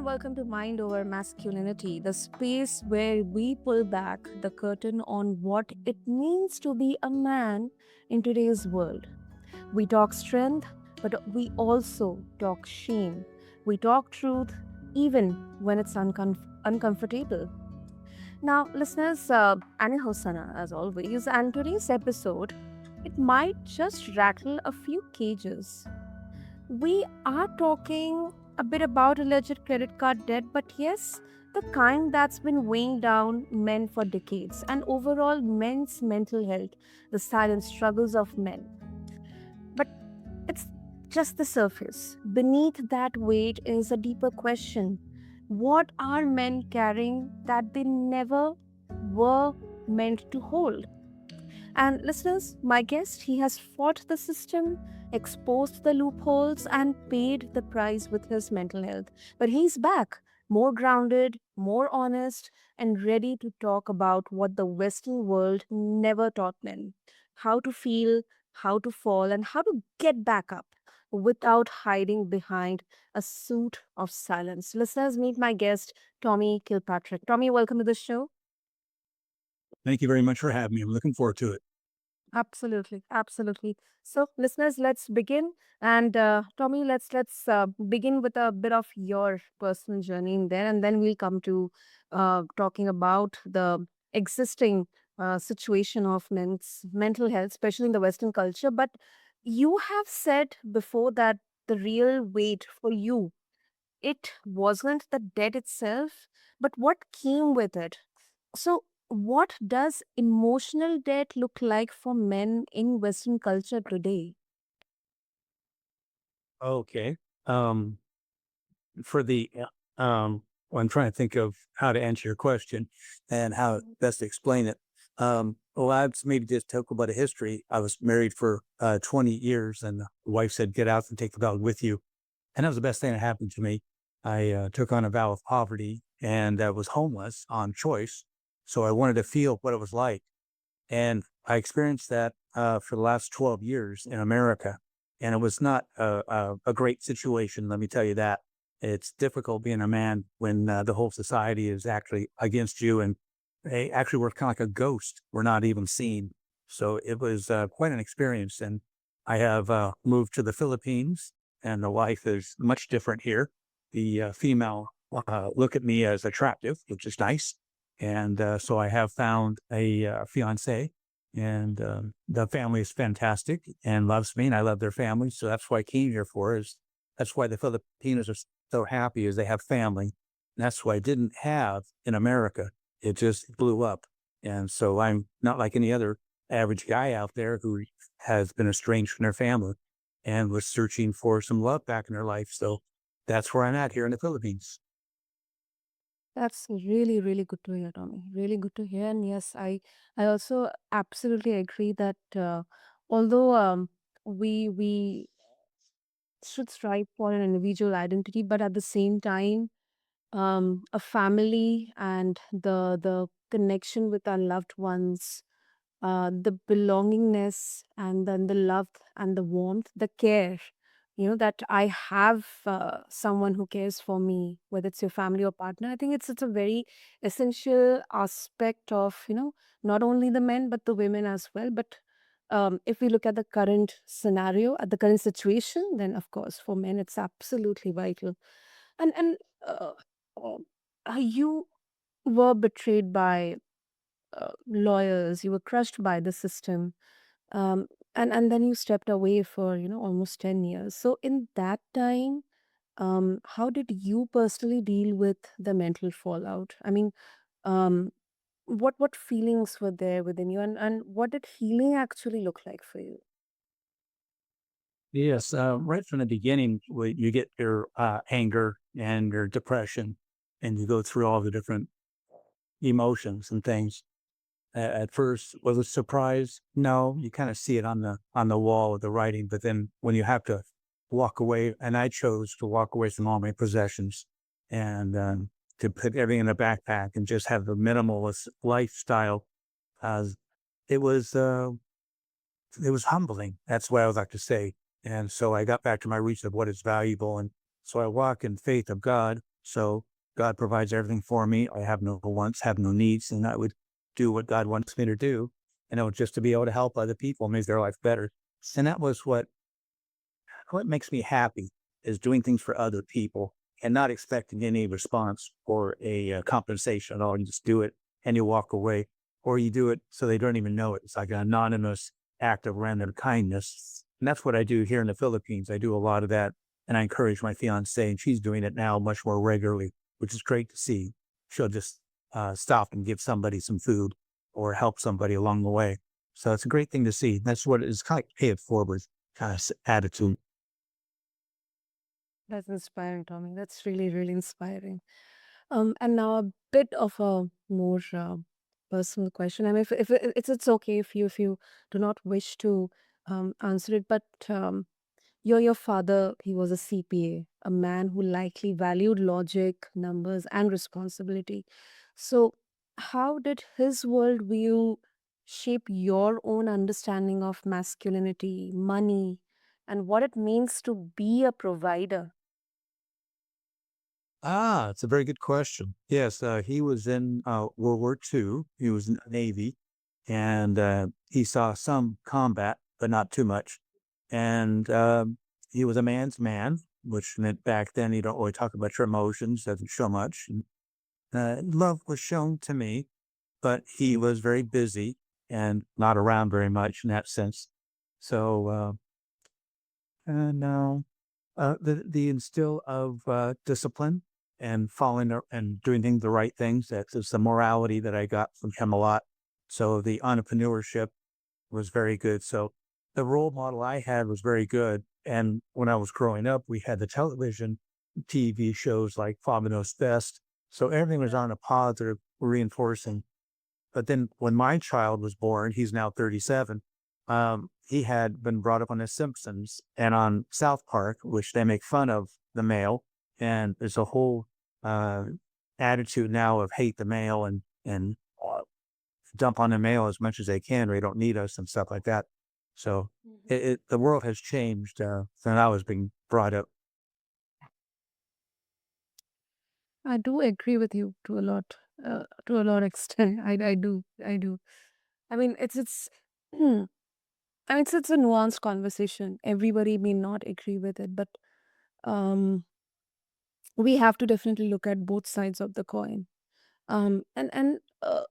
and welcome to Mind Over Masculinity, the space where we pull back the curtain on what it means to be a man in today's world. We talk strength, but we also talk shame. We talk truth, even when it's uncomfortable. Now, listeners, Annie Hosanna, as always, and today's episode, it might just rattle a few cages. We are talking a bit about alleged credit card debt, but yes, the kind that's been weighing down men for decades and overall men's mental health, the silent struggles of men. But it's just the surface. Beneath that weight is a deeper question. What are men carrying that they never were meant to hold? And listeners, my guest, he has fought the system, exposed the loopholes, and paid the price with his mental health. But he's back, more grounded, more honest, and ready to talk about what the Western world never taught men: how to feel, how to fall, and how to get back up without hiding behind a suit of silence. Listeners, meet my guest, Tommy Kilpatrick. Tommy, welcome to the show. Thank you very much for having me. I'm looking forward to it. Absolutely, absolutely. So, listeners, let's begin. And Tommy, let's begin with a bit of your personal journey in there, and then we'll come to talking about the existing situation of men's mental health, especially in the Western culture. But you have said before that the real weight for you, it wasn't the debt itself, but what came with it. So, what does emotional debt look like for men in Western culture today? Okay. Um, for the well, I'm trying to think of how to answer your question and how best to explain it. Well, I've maybe just talk about a history. I was married for 20 years, and the wife said, "Get out and take the dog with you," and that was the best thing that happened to me. I took on a vow of poverty and was homeless on choice, so I wanted to feel what it was like. And I experienced that for the last 12 years in America. And it was not a great situation, let me tell you that. It's difficult being a man when the whole society is actually against you and they actually were kind of like a ghost. We're not even seen. So it was quite an experience. And I have moved to the Philippines, and the life is much different here. The female look at me as attractive, which is nice. And so I have found a fiance, and the family is fantastic and loves me, and I love their family. So that's why I came here for is that's why the Filipinos are so happy is they have family. And that's why I didn't have in America. It just blew up. And so I'm not like any other average guy out there who has been estranged from their family and was searching for some love back in their life. So that's where I'm at here in the Philippines. That's really, really good to hear, Tommy. Really good to hear. And yes, I also absolutely agree that although we should strive for an individual identity, but at the same time, a family and the connection with our loved ones, the belongingness, and then the love and the warmth, the care, that I have someone who cares for me, whether it's your family or partner. I think it's a very essential aspect of, not only the men but the women as well. But if we look at the current scenario, at the current situation, then of course for men it's absolutely vital. And uh, uh, you were betrayed by lawyers, you were crushed by the system, um, and then you stepped away for almost 10 years. So in that time, how did you personally deal with the mental fallout? I mean, um, what feelings were there within you, and what did healing actually look like for you? Yes, right from the beginning, you get your anger and your depression, and you go through all the different emotions and things. At first, was it surprise? No, you kind of see it on the wall of the writing, but then when you have to walk away, and I chose to walk away from all my possessions and to put everything in a backpack and just have the minimalist lifestyle. As it was, it was humbling. That's what I would like to say. And so I got back to my roots of what is valuable. And so I walk in faith of God. So God provides everything for me. I have no wants, have no needs, and I would do what God wants me to do. And it was just to be able to help other people, make their life better. And that was what makes me happy is doing things for other people and not expecting any response or a compensation at all. You just do it and you walk away, or you do it so they don't even know it. It's like an anonymous act of random kindness. And that's what I do here in the Philippines. I do a lot of that. And I encourage my fiance, and she's doing it now much more regularly, which is great to see. She'll just stop and give somebody some food or help somebody along the way. So it's a great thing to see. That's what it is, kind of pay it forward kind of attitude. That's inspiring, Tommy. That's really, really inspiring. And now a bit of a more personal question. I mean, if it's okay if you do not wish to answer it, but your father, he was a CPA, a man who likely valued logic, numbers, and responsibility. So, how did his worldview shape your own understanding of masculinity, money, and what it means to be a provider? It's a very good question. Yes, he was in World War II. He was in the Navy, and he saw some combat, but not too much. And he was a man's man, which meant back then you don't really talk about your emotions, doesn't show much. And, love was shown to me, but he was very busy and not around very much in that sense. So, no. The instill of discipline and and doing things the right things. That's just the morality that I got from him a lot. So the entrepreneurship was very good. So the role model I had was very good. And when I was growing up, we had the television, TV shows like Father Knows Best. So everything was on a positive, reinforcing. But then when my child was born, he's now 37. He had been brought up on The Simpsons and on South Park, which they make fun of the male. And there's a whole uh, attitude now of hate the male and dump on the male as much as they can, or they don't need us and stuff like that. So the world has changed since I was being brought up. I do agree with you to a lot extent. I do. I mean, it's I mean, it's a nuanced conversation. Everybody may not agree with it, but um, we have to definitely look at both sides of the coin. And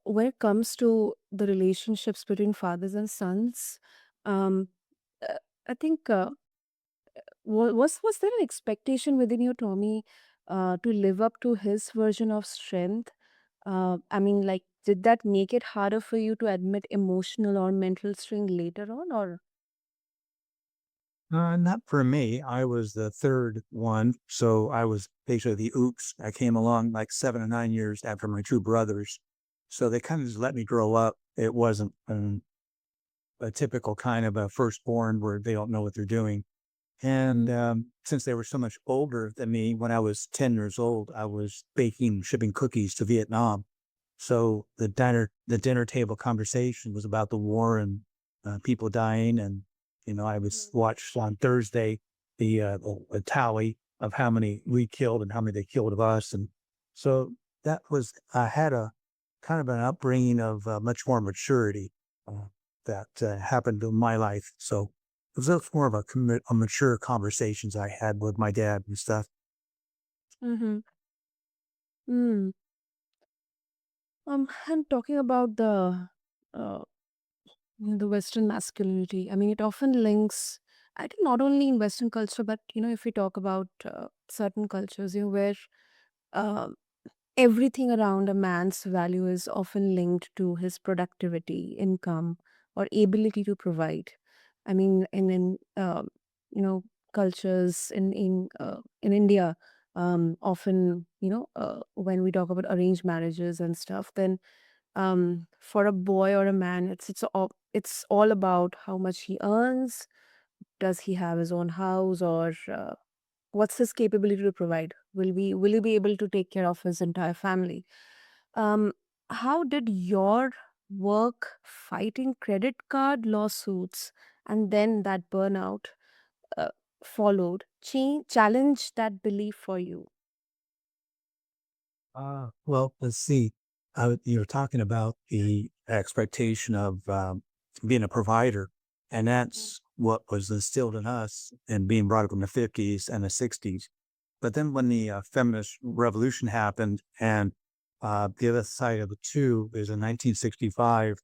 when it comes to the relationships between fathers and sons, um, uh, I think was there an expectation within you, Tommy, to live up to his version of strength? I mean, like, did that make it harder for you to admit emotional or mental strain later on, or? Not for me. I was the third one. So I was basically the oops. I came along like 7 or 9 years after my two brothers. So they kind of just let me grow up. It wasn't a typical kind of a firstborn where they don't know what they're doing. And since they were so much older than me, when I was 10 years old, I was baking, shipping cookies to Vietnam. So the dinner table conversation was about the war and people dying. And, I was watched on Thursday the tally of how many we killed and how many they killed of us. And so I had a kind of an upbringing of much more maturity uh, that happened in my life. So it was more of a mature conversations I had with my dad and stuff. Mm-hmm. Mm. And talking about uh, the Western masculinity, I mean, it often links. I think not only in Western culture, but if we talk about certain cultures, where uh, everything around a man's value is often linked to his productivity, income, or ability to provide. I mean, in you know cultures in India, often when we talk about arranged marriages and stuff, then for a boy or a man, it's all about how much he earns. Does he have his own house, or what's his capability to provide? Will he be able to take care of his entire family? um how did your work fighting credit card lawsuits and then that burnout uh, followed challenge that belief for you? Well, let's see. You're talking about the expectation of being a provider, and that's what was instilled in us and being brought up in the 50s and the 60s. But then when the feminist revolution happened, and the other side of the two is in 1965,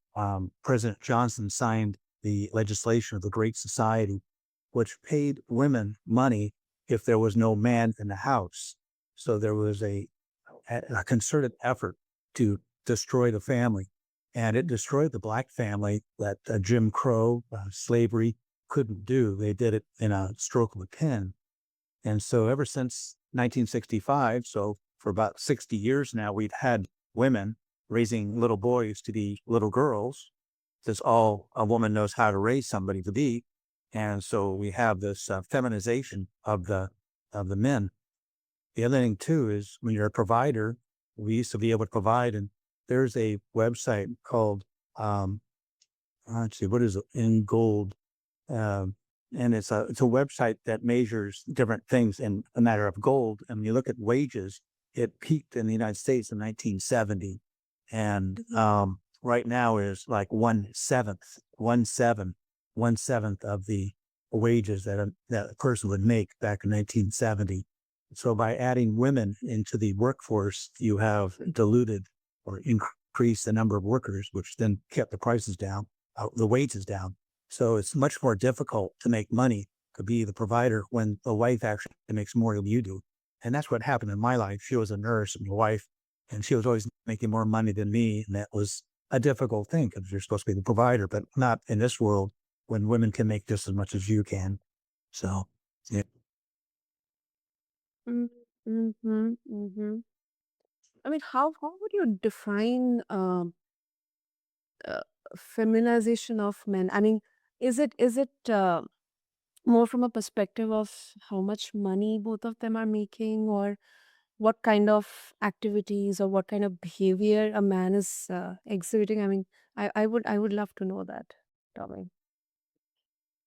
President Johnson signed the legislation of the Great Society, which paid women money if there was no man in the house. So there was a concerted effort to destroy the family. And it destroyed the black family that Jim Crow, slavery couldn't do. They did it in a stroke of a pen. And so ever since 1965, so for about 60 years now, we've had women raising little boys to be little girls. That's all a woman knows how to raise somebody to be. And so we have this feminization of the men. The other thing too is when you're a provider, we used to be able to provide, and there's a website called let's see, what is it? In Gold, um, and it's a website that measures different things in a matter of gold. And when you look at wages, it peaked in the United States in 1970, and right now is like one seventh of the wages that a person would make back in 1970. So by adding women into the workforce, you have diluted or increased the number of workers, which then kept the prices down, the wages down. So it's much more difficult to make money to be the provider when the wife actually makes more than you do. And that's what happened in my life. She was a nurse, my wife, and she was always making more money than me. And that was a difficult thing because you're supposed to be the provider, but not in this world when women can make just as much as you can. So, yeah. Mm-hmm, mm-hmm. I mean, how would you define uh, feminization of men? I mean, is it more from a perspective of how much money both of them are making, or what kind of activities or what kind of behavior a man is exhibiting? I mean, I would love to know that, Tommy.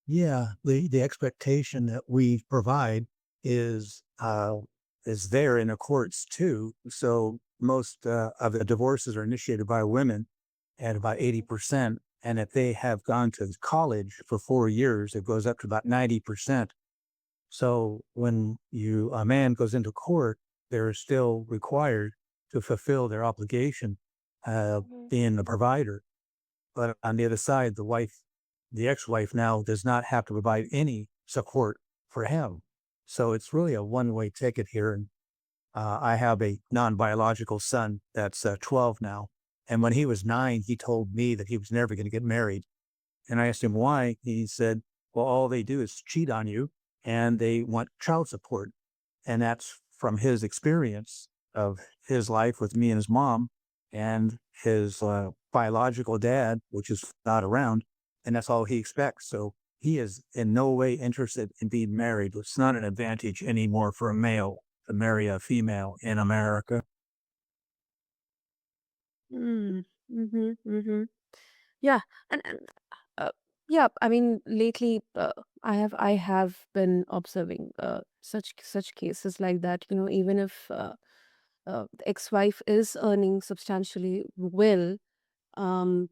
Yeah, the expectation that we provide is is there in the courts too. So most of the divorces are initiated by women at about 80%. And if they have gone to college for 4 years, it goes up to about 90%. So when a man goes into court, they're still required to fulfill their obligation, Mhm. being the provider. But on the other side, the ex-wife now does not have to provide any support for him. So it's really a one-way ticket here. And I have a non-biological son that's 12 now. And when he was 9, he told me that he was never going to get married. And I asked him why. He said, well, all they do is cheat on you and they want child support. And that's from his experience of his life with me and his mom and his biological dad, which is not around. And that's all he expects. So he is in no way interested in being married. It's not an advantage anymore for a male to marry a female in America. Mm, mhm, mhm. Yeah, and uh, yeah, I mean, lately I have been observing such cases like that. You know, even if the ex-wife is earning substantially well, um,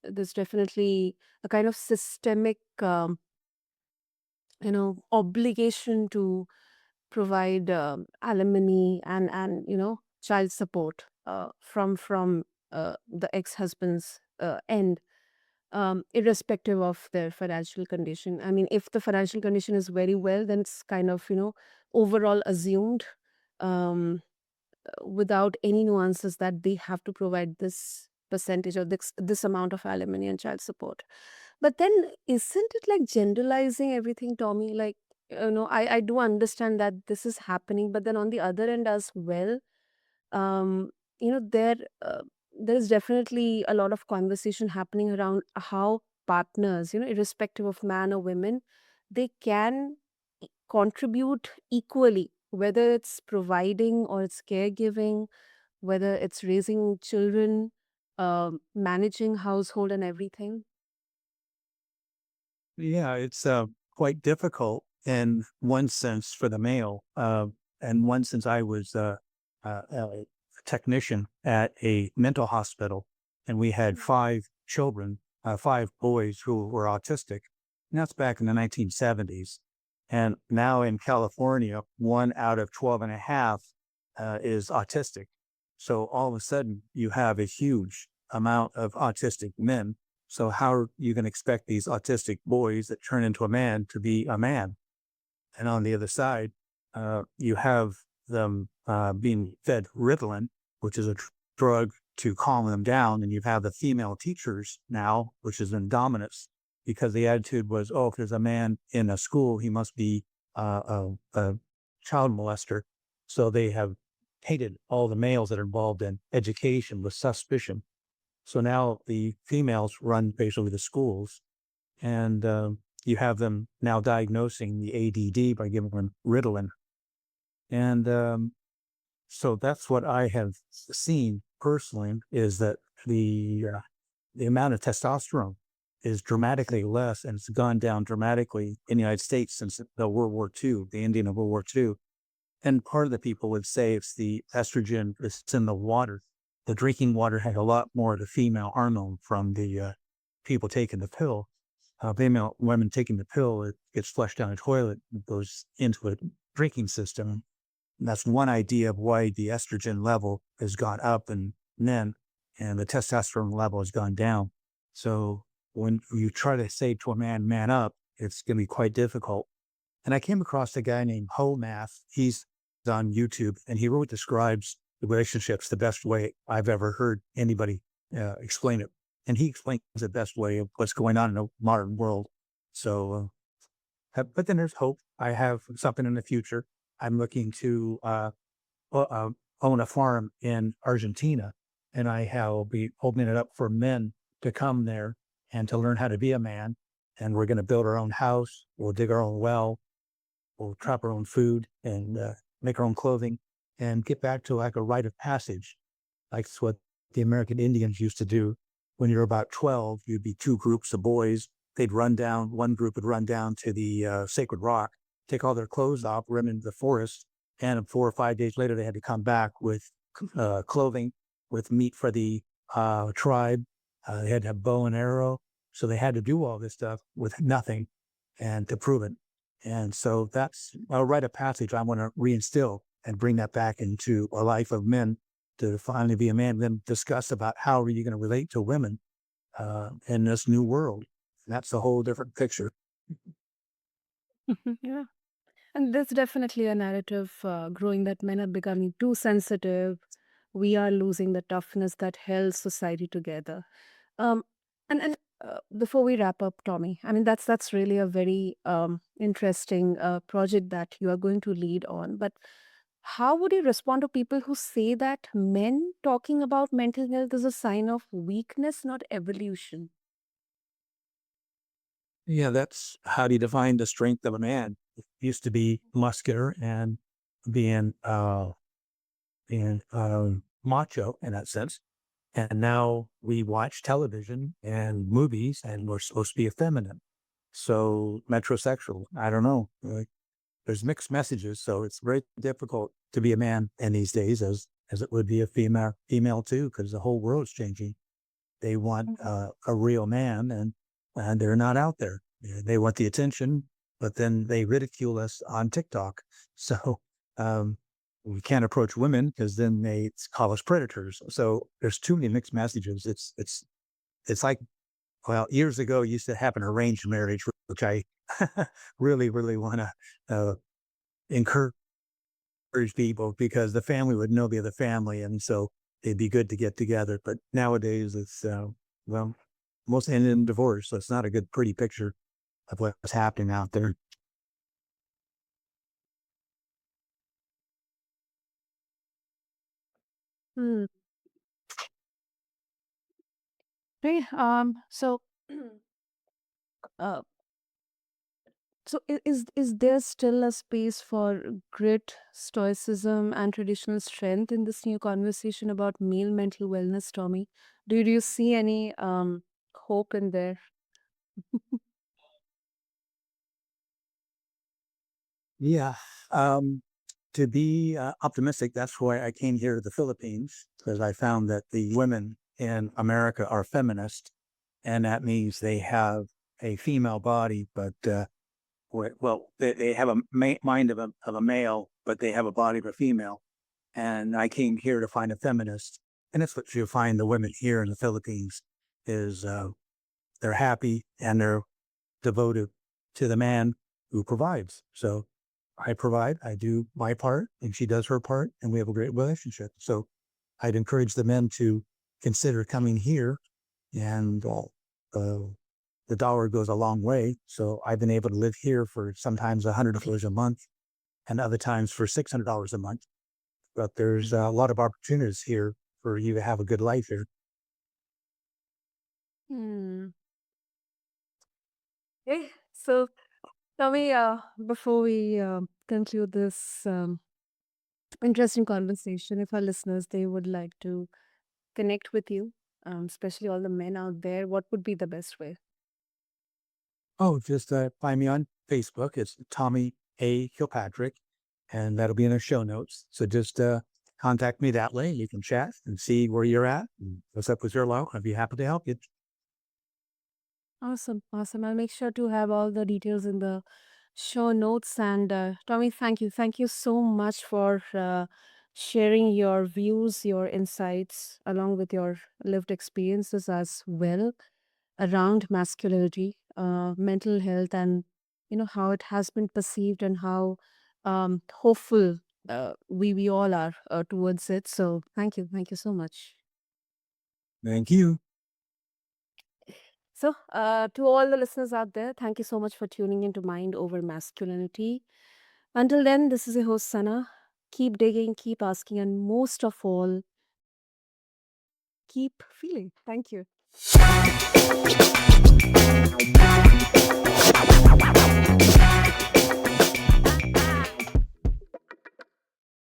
there's definitely a kind of systemic, obligation to provide alimony and child support from the ex-husband's end, irrespective of their financial condition. I mean, if the financial condition is very well, then it's kind of overall assumed, um, without any nuances, that they have to provide this percentage or this amount of alimony and child support. But then, isn't it like generalizing everything, Tommy? Like, I do understand that this is happening, but then on the other end as well, um, you know, there there's definitely a lot of conversation happening around how partners, irrespective of man or women, they can contribute equally, whether it's providing or it's caregiving, whether it's raising children, managing household and everything. Yeah, it's quite difficult in one sense for the male. In one sense, I was technician at a mental hospital, and we had five children, five boys who were autistic. And that's back in the 1970s. And now in California, 1 out of 12 and a half is autistic. So all of a sudden, you have a huge amount of autistic men. So how are you going to expect these autistic boys that turn into a man to be a man? And on the other side, you have them being fed Ritalin, which is a drug to calm them down. And you have the female teachers now, which is in dominance, because the attitude was, oh, if there's a man in a school, he must be a child molester. So they have hated all the males that are involved in education with suspicion. So now the females run basically the schools, and you have them now diagnosing the ADD by giving them Ritalin. And so that's what I have seen personally, is that the amount of testosterone is dramatically less, and it's gone down dramatically in the United States since the World War II, the ending of World War II. And part of the people would say it's the estrogen that's in the water. The drinking water had a lot more of the female hormone from the people taking the pill. Female women taking the pill, it gets flushed down the toilet, it goes into a drinking system. And that's one idea of why the estrogen level has gone up in men and the testosterone level has gone down. So when you try to say to a man, man up, it's going to be quite difficult. And I came across a guy named Math. He's on YouTube, and he really describes the relationships the best way I've ever heard anybody explain it. And he explains the best way of what's going on in the modern world. So, but then there's hope. I have something in the future. I'm looking to own a farm in Argentina, and will be opening it up for men to come there and to learn how to be a man. And we're going to build our own house. We'll dig our own well. We'll trap our own food and make our own clothing and get back to like a rite of passage. Like it's what the American Indians used to do. When you're about 12, you'd be two groups of boys. They'd run down, one group would run down to the sacred rock, take all their clothes off, run into the forest. And 4 or 5 days later, they had to come back with clothing, with meat for the tribe. They had to have bow and arrow. So they had to do all this stuff with nothing and to prove it. And so that's a rite of passage I want to reinstill and bring that back into a life of men, to finally be a man, then discuss about how are you going to relate to women in this new world. That's a whole different picture. Yeah. And there's definitely a narrative growing that men are becoming too sensitive. We are losing the toughness that held society together. Um, and before we wrap up, Tommy, I mean that's really a very interesting project that you are going to lead on. But how would you respond to people who say that men talking about mental health is a sign of weakness, not evolution? Yeah, that's how do you define the strength of a man? It used to be muscular and being macho in that sense. And now we watch television and movies, and we're supposed to be effeminate. So metrosexual, I don't know. There's mixed messages, so it's very difficult to be a man in these days, as it would be a female too, because the whole world's changing. They want a real man, and they're not out there. They want the attention, but then they ridicule us on TikTok. So um, we can't approach women because then they call us predators. So there's too many mixed messages. It's like, well, years ago it used to happen arranged marriage, which I really want to encourage people, because the family would know the other family, and so it'd be good to get together. But nowadays it's well, most end in divorce, so it's not a good, pretty picture of what's happening out there. Hmm. Right. Uh, is there still a space for grit, stoicism, and traditional strength in this new conversation about male mental wellness, Tommy? Do you see any hope in there? Yeah. Um, To be optimistic, that's why I came here to the Philippines, because I found that the women in America are feminist, and that means they have a female body, but well, they have a mind of a male, but they have a body of a female. And I came here to find a feminist, and that's what you'll find the women here in the Philippines is they're happy and they're devoted to the man who provides. So I provide, I do my part, and she does her part, and we have a great relationship. So I'd encourage the men to consider coming here, and the dollar goes a long way. So I've been able to live here for sometimes $100 a month, and other times for $600 a month. But there's a lot of opportunities here for you to have a good life here. Hmm. Okay. So, Tommy, before we conclude this interesting conversation, if our listeners they would like to connect with you, especially all the men out there, what would be the best way? Oh, just find me on Facebook. It's Tommy A. Kilpatrick, and that'll be in the show notes. So just contact me that way. You can chat and see where you're at and what's up with your life. I'd be happy to help you. Awesome, awesome. I'll make sure to have all the details in the show notes. And Tommy, thank you so much for sharing your views, your insights, along with your lived experiences as well around masculinity, mental health, and how it has been perceived and how hopeful we all are towards it. So thank you so much. Thank you. So, to all the listeners out there, thank you so much for tuning into Mind Over Masculinity. Until then, this is your host, Sana. Keep digging, keep asking, and most of all, keep feeling. Thank you.